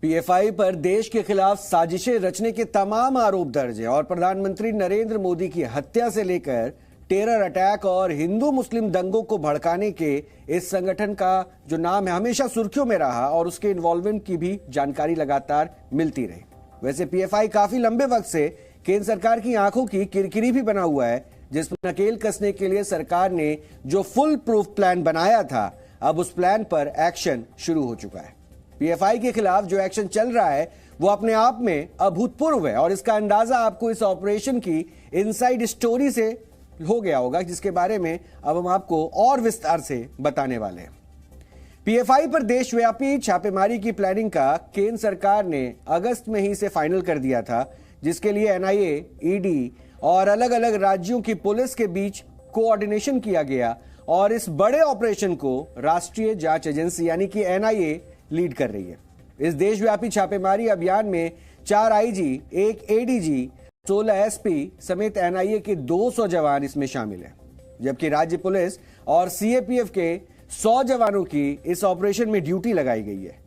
PFI पर देश के खिलाफ साजिशें रचने के तमाम आरोप दर्ज हैं और प्रधानमंत्री नरेंद्र मोदी की हत्या से लेकर टेरर अटैक और हिंदू मुस्लिम दंगों को भड़काने के इस संगठन का जो नाम है हमेशा सुर्खियों में रहा और उसके इन्वॉल्वमेंट की भी जानकारी लगातार मिलती रही। वैसे पीएफआई काफी लंबे वक्त से केंद्र सरकार की आंखों की किरकिरी भी बना हुआ है, जिसमें नकेल कसने के लिए सरकार ने जो फुल प्रूफ प्लान बनाया था, अब उस प्लान पर एक्शन शुरू हो चुका है। पीएफआई के खिलाफ जो एक्शन चल रहा है वो अपने आप में अभूतपूर्व है और इसका अंदाजा आपको इस ऑपरेशन की इनसाइड स्टोरी से हो गया होगा, जिसके बारे में अब हम आपको और विस्तार से बताने वाले हैं। पीएफआई पर देशव्यापी छापेमारी की प्लानिंग का केंद्र सरकार ने अगस्त में ही इसे फाइनल कर दिया था, जिसके लिए एनआईए, ईडी और अलग अलग राज्यों की पुलिस के बीच कोऑर्डिनेशन किया गया और इस बड़े ऑपरेशन को राष्ट्रीय जांच एजेंसी यानी कि एनआईए लीड कर रही है। इस देशव्यापी छापेमारी अभियान में 4 आईजी, 1 एडीजी, 16 एसपी समेत एनआईए के 200 जवान इसमें शामिल हैं, जबकि राज्य पुलिस और सीएपीएफ के 100 जवानों की इस ऑपरेशन में ड्यूटी लगाई गई है।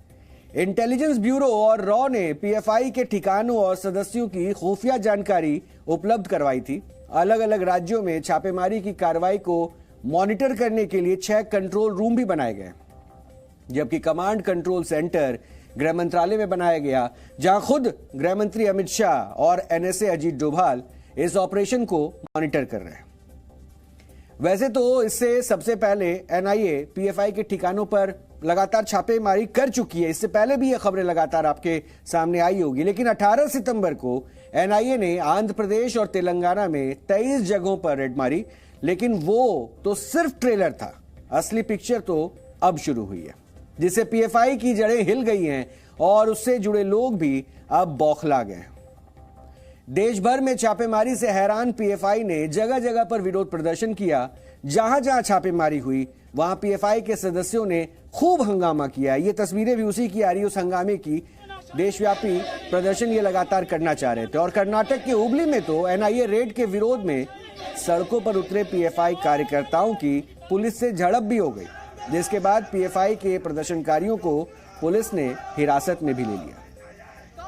इंटेलिजेंस ब्यूरो और रॉ ने पीएफआई के ठिकानों और सदस्यों की खुफिया जानकारी उपलब्ध करवाई थी। अलग अलग राज्यों में छापेमारी की कार्रवाई को मॉनिटर करने के लिए 6 कंट्रोल रूम भी बनाए गए, जबकि कमांड कंट्रोल सेंटर गृह मंत्रालय में बनाया गया, जहां खुद गृह मंत्री अमित शाह और एनएसए अजीत डोभाल इस ऑपरेशन को मॉनिटर कर रहे हैं। वैसे तो इससे सबसे पहले एनआईए पीएफआई के ठिकानों पर लगातार छापेमारी कर चुकी है। इससे पहले भी ये खबरें लगातार आपके सामने आई होगी, लेकिन 18 सितंबर को एनआईए ने आंध्र प्रदेश और तेलंगाना में 23 जगहों पर रेड मारी, लेकिन वो तो सिर्फ ट्रेलर था। असली पिक्चर तो अब शुरू हुई है, जिससे पीएफआई की जड़ें हिल गई हैं और उससे जुड़े लोग भी अब बौखला गए। देश भर में छापेमारी से हैरान पीएफआई ने जगह जगह पर विरोध प्रदर्शन किया। जहां जहां छापेमारी हुई वहां पीएफआई के सदस्यों ने खूब हंगामा किया। ये तस्वीरें भी उसी की आ रही, उस हंगामे की। देशव्यापी प्रदर्शन ये लगातार करना चाह रहे थे और कर्नाटक के हुबली में तो एनआईए रेड के विरोध में सड़कों पर उतरे पीएफआई कार्यकर्ताओं की पुलिस से झड़प भी हो गई, जिसके बाद पीएफआई के प्रदर्शनकारियों को पुलिस ने हिरासत में भी ले लिया।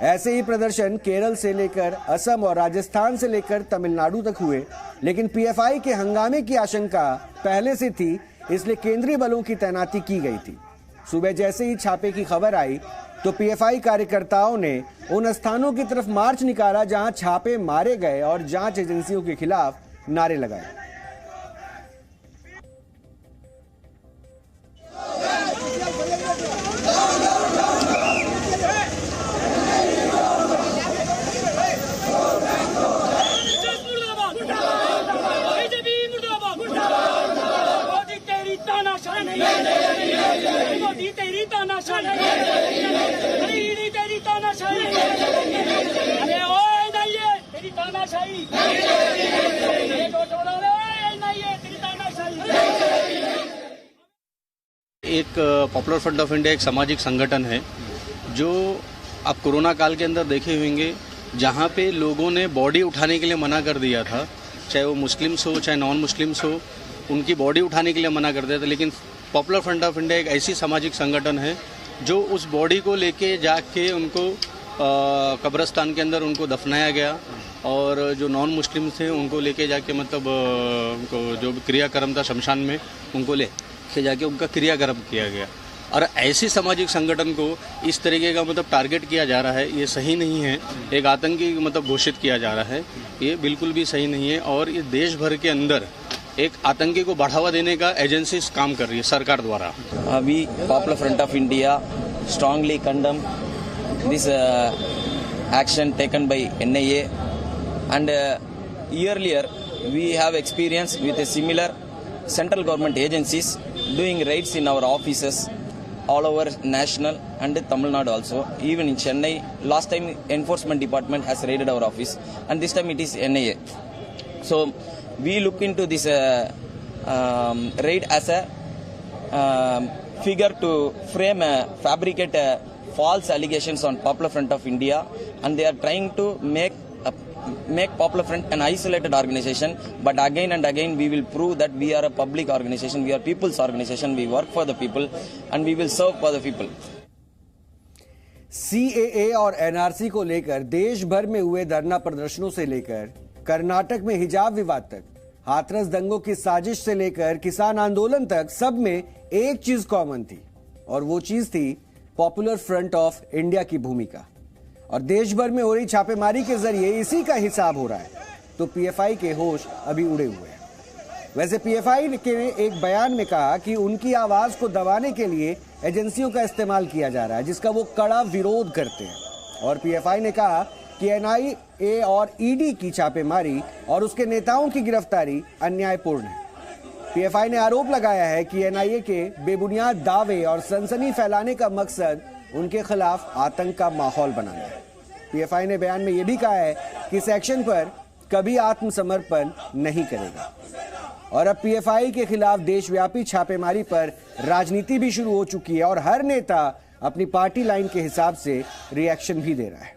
ऐसे ही प्रदर्शन केरल से लेकर असम और राजस्थान से लेकर तमिलनाडु तक हुए, लेकिन पीएफआई के हंगामे की आशंका पहले से थी, इसलिए केंद्रीय बलों की तैनाती की गई थी। सुबह जैसे ही छापे की खबर आई तो पीएफआई कार्यकर्ताओं ने उन स्थानों की तरफ मार्च निकाला जहां छापे मारे गए और जांच एजेंसियों के खिलाफ नारे लगाए। एक पॉपुलर फ्रंट ऑफ इंडिया एक सामाजिक संगठन है जो आप कोरोना काल के अंदर देखे होंगे, जहाँ पे लोगों ने बॉडी उठाने के लिए मना कर दिया था, चाहे वो मुस्लिम्स हो चाहे नॉन मुस्लिम्स हो, उनकी बॉडी उठाने के लिए मना कर दिया था। लेकिन पॉपुलर फ्रंट ऑफ इंडिया एक ऐसी सामाजिक संगठन है जो उस बॉडी को लेके जाके उनको कब्रिस्तान के अंदर उनको दफनाया गया और जो नॉन मुस्लिम थे उनको लेके जाके मतलब उनको जो क्रियाक्रम था शमशान में उनको लेके जाके उनका क्रियाक्रम किया गया। और ऐसी सामाजिक संगठन को इस तरीके का मतलब टारगेट किया जा रहा है, ये सही नहीं है। एक आतंकी मतलब घोषित किया जा रहा है, ये बिल्कुल भी सही नहीं है। और ये देश भर के अंदर एक आतंकी को बढ़ावा देने का एजेंसी काम कर रही है सरकार द्वारा। We Popular Front of India strongly condemn this action taken by NIA, and earlier we have experience with a similar central government agencies doing raids in our offices all over national and Tamil Nadu also. Even in Chennai, last time enforcement department has raided our office, and this time it is NIA. So we look into this raid as a figure to frame, fabricate false allegations on Popular Front of India, and they are trying to make Popular Front an isolated organization. But again and again we will prove that we are a public organization, we are people's organization, we work for the people and we will serve for the people. CAA और NRC को लेकर देश भर में हुए धरना प्रदर्शनों से लेकर कर्नाटक में हिजाब विवाद तक, हाथरस दंगों की साजिश से लेकर किसान आंदोलन तक, सब में एक चीज कॉमन थी और वो चीज थी पॉपुलर फ्रंट ऑफ इंडिया की भूमिका। और देश भर में हो रही छापेमारी के जरिए इसी का हिसाब हो रहा है। तो पीएफआई के होश अभी उड़े हुए हैं। वैसे पीएफआई ने एक बयान में कहा कि उनकी आवाज को दबाने के लिए एजेंसियों का इस्तेमाल किया जा रहा है, जिसका वो कड़ा विरोध करते हैं। और पीएफआई ने कहा कि एनआईए और ईडी की छापेमारी और उसके नेताओं की गिरफ्तारी अन्यायपूर्ण है। पीएफआई ने आरोप लगाया है कि एनआईए के बेबुनियाद दावे और सनसनी फैलाने का मकसद उनके खिलाफ आतंक का माहौल बनाना है। पीएफआई ने बयान में यह भी कहा है कि इस एक्शन पर कभी आत्मसमर्पण नहीं करेगा। और अब पीएफआई के खिलाफ देशव्यापी छापेमारी पर राजनीति भी शुरू हो चुकी है और हर नेता अपनी पार्टी लाइन के हिसाब से रिएक्शन भी दे रहा है।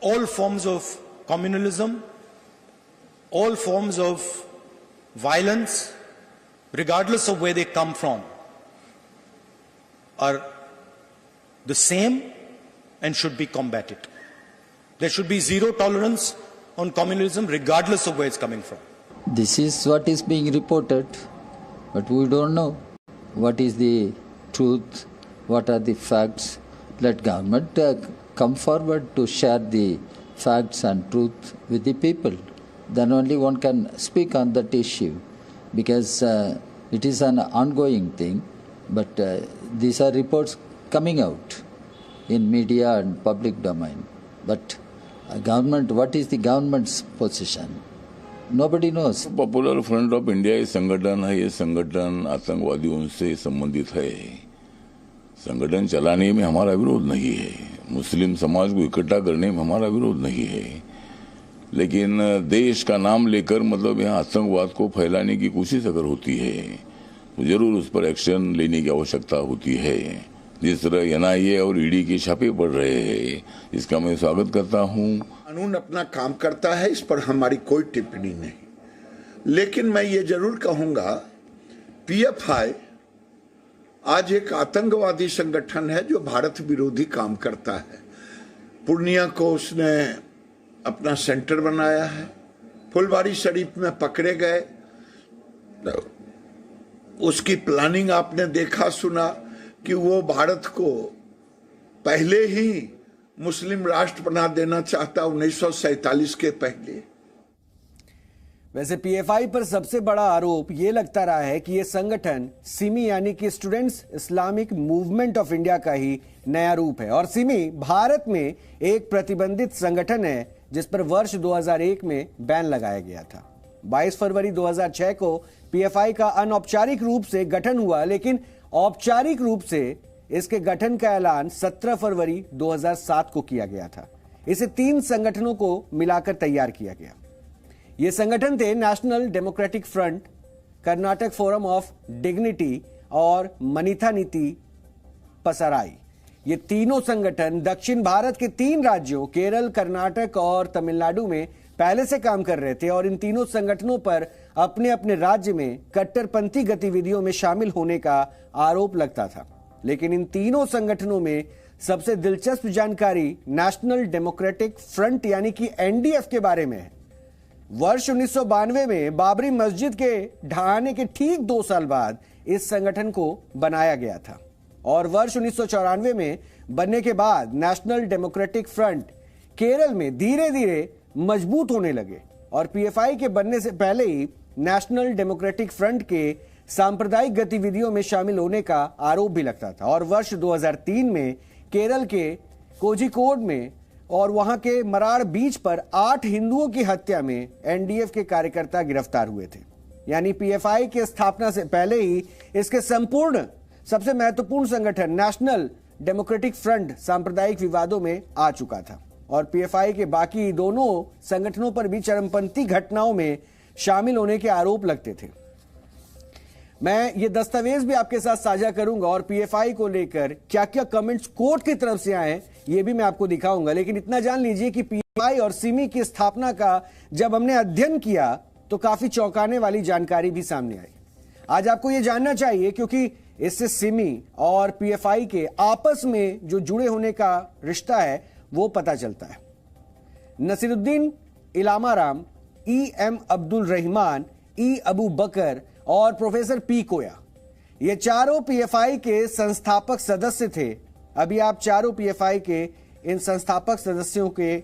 All forms of communalism, all forms of violence, regardless of where they come from, are the same and should be combated. There should be zero tolerance on communalism regardless of where it's coming from. This is what is being reported, but we don't know what is the truth, what are the facts. Let government come forward to share the facts and truth with the people. Then only one can speak on that issue, because it is an ongoing thing, but these are reports coming out in media and public domain. But government, what is the government's position? Nobody knows. Popular front of India ये संगठन है, ये संगठन आतंकवादियों से संबंधित है। संगठन चलाने में हमारा विरोध नहीं है, मुस्लिम समाज को इकट्ठा करने में हमारा विरोध नहीं है, लेकिन देश का नाम लेकर मतलब यहाँ आतंकवाद को फैलाने की कोशिश अगर होती है तो जरूर उस पर एक्शन लेने की आवश्यकता होती है। जिस तरह एनआईए और ईडी के छापे पड़ रहे हैं, इसका मैं स्वागत करता हूँ। कानून अपना काम करता है, इस पर हमारी कोई टिप्पणी नहीं, लेकिन मैं ये जरूर कहूंगा पीएफआई आज एक आतंकवादी संगठन है जो भारत विरोधी काम करता है। पूर्णिया को उसने अपना सेंटर बनाया है, फुलवारी शरीफ में पकड़े गए, उसकी प्लानिंग आपने देखा सुना कि वो भारत को पहले ही मुस्लिम राष्ट्र बना देना चाहता 1947 के पहले। वैसे पीएफआई पर सबसे बड़ा आरोप यह लगता रहा है कि यह संगठन सिमी यानी कि students Islamic movement of India का ही नया रूप है। और सिमी भारत में एक प्रतिबंधित संगठन है जिस पर वर्ष 2001 में बैन लगाया गया था। 22 फरवरी 2006 को पीएफआई का अनौपचारिक रूप से गठन हुआ, लेकिन औपचारिक रूप से इसके गठन का ऐलान 17 फरवरी 2007 को किया गया था। इसे 3 संगठनों को मिलाकर तैयार किया गया। ये संगठन थे national democratic front, Karnataka forum of dignity और मनीथा नीति पसराई। ये तीनों संगठन दक्षिण भारत के 3 राज्यों केरल, कर्नाटक और तमिलनाडु में पहले से काम कर रहे थे और इन तीनों संगठनों पर अपने अपने राज्य में कट्टरपंथी गतिविधियों में शामिल होने का आरोप लगता था। लेकिन इन तीनों संगठनों में सबसे दिलचस्प जानकारी नेशनल डेमोक्रेटिक फ्रंट यानी कि एनडीएफ के बारे में है। वर्ष 1992 में बाबरी मस्जिद के ढहाने के ठीक 2 साल बाद इस संगठन को बनाया गया था और वर्ष 1994 में बनने के बाद नेशनल डेमोक्रेटिक फ्रंट केरल में धीरे धीरे मजबूत होने लगे। और पीएफआई के बनने से पहले ही नेशनल डेमोक्रेटिक फ्रंट के सांप्रदायिक गतिविधियों में शामिल होने का आरोप भी लगता था। और वर्ष 2003 में केरल के कोझिकोड में और वहां के मराड़ बीच पर 8 हिंदुओं की हत्या में एनडीएफ के कार्यकर्ता गिरफ्तार हुए थे। यानी पीएफआई की स्थापना से पहले ही इसके संपूर्ण सबसे महत्वपूर्ण संगठन नेशनल डेमोक्रेटिक फ्रंट सांप्रदायिक विवादों में आ चुका था और पीएफआई के बाकी दोनों संगठनों पर भी चरमपंथी घटनाओं में शामिल होने के आरोप लगते थे। मैं ये दस्तावेज भी आपके साथ साझा करूंगा और पीएफआई को लेकर क्या क्या कमेंट्स कोर्ट की तरफ से आए ये भी मैं आपको दिखाऊंगा। लेकिन इतना जान लीजिए कि पीएफआई और सिमी की स्थापना का जब हमने अध्ययन किया तो काफी चौंकाने वाली जानकारी भी सामने आई। आज आपको ये जानना चाहिए क्योंकि इससे सिमी और पीएफआई के आपस में जो जुड़े होने का रिश्ता है वो पता चलता है। नसीरुद्दीन इलामाराम, E.M. अब्दुल रहमान, E. अबू बकर और प्रोफेसर पी कोया, ये चारों पीएफआई के संस्थापक सदस्य थे। अभी आप चारों पीएफआई के इन संस्थापक सदस्यों के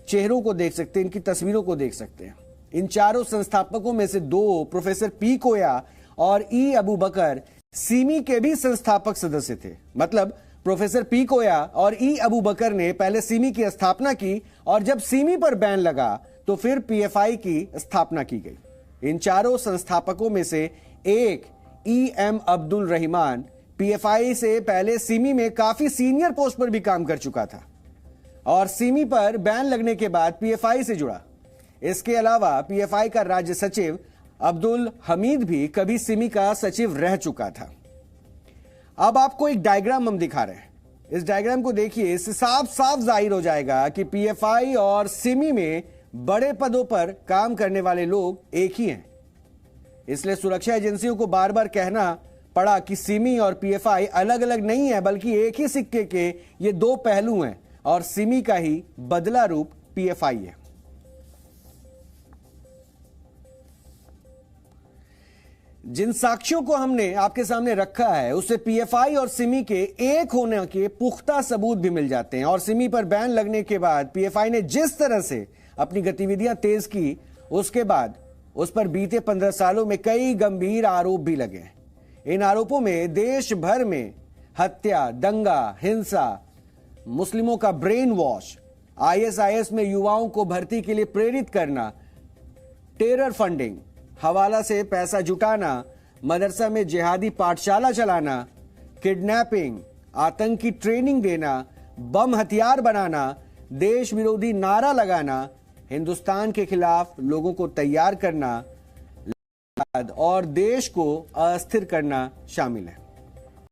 चेहरों को देख सकते हैं, इनकी तस्वीरों को देख सकते हैं। इन चारों संस्थापकों में से दो, प्रोफेसर पी कोया और E. अबू बकर, सिमी के भी संस्थापक सदस्य थे। मतलब प्रोफेसर पी कोया और E. अबू बकर ने पहले सिमी की स्थापना की और जब सिमी पर बैन लगा तो फिर पीएफआई की स्थापना की गई। इन चारों संस्थापकों में से एक E.M. अब्दुल रहमान पीएफआई से पहले सिमी में काफी सीनियर पोस्ट पर भी काम कर चुका था और सिमी पर बैन लगने के बाद पीएफआई से जुड़ा। इसके अलावा पीएफआई का राज्य सचिव अब्दुल हमीद भी कभी सिमी का सचिव रह चुका था। अब आपको एक डायग्राम हम दिखा रहे हैं। इस डायग्राम को देखिए, इससे साफ साफ जाहिर हो जाएगा कि पीएफआई और सिमी में बड़े पदों पर काम करने वाले लोग एक ही हैं। इसलिए सुरक्षा एजेंसियों को बार बार कहना पड़ा कि सिमी और पीएफआई अलग अलग नहीं है, बल्कि एक ही सिक्के के ये दो पहलू हैं और सिमी का ही बदला रूप पीएफआई है। जिन साक्ष्यों को हमने आपके सामने रखा है उससे पीएफआई और सिमी के एक होने के पुख्ता सबूत भी मिल जाते हैं। और सिमी पर बैन लगने के बाद पीएफआई ने जिस तरह से अपनी गतिविधियां तेज की, उसके बाद उस पर बीते 15 सालों में कई गंभीर आरोप भी लगे। इन आरोपों में देश भर में हत्या, दंगा, हिंसा, मुस्लिमों का ब्रेन वॉश, आईएसआईएस में युवाओं को भर्ती के लिए प्रेरित करना, टेरर फंडिंग, हवाला से पैसा जुटाना, मदरसा में जिहादी पाठशाला चलाना, किडनैपिंग, आतंकी ट्रेनिंग देना, बम हथियार बनाना, देश विरोधी नारा लगाना, हिंदुस्तान के खिलाफ लोगों को तैयार करना और देश को अस्थिर करना शामिल है।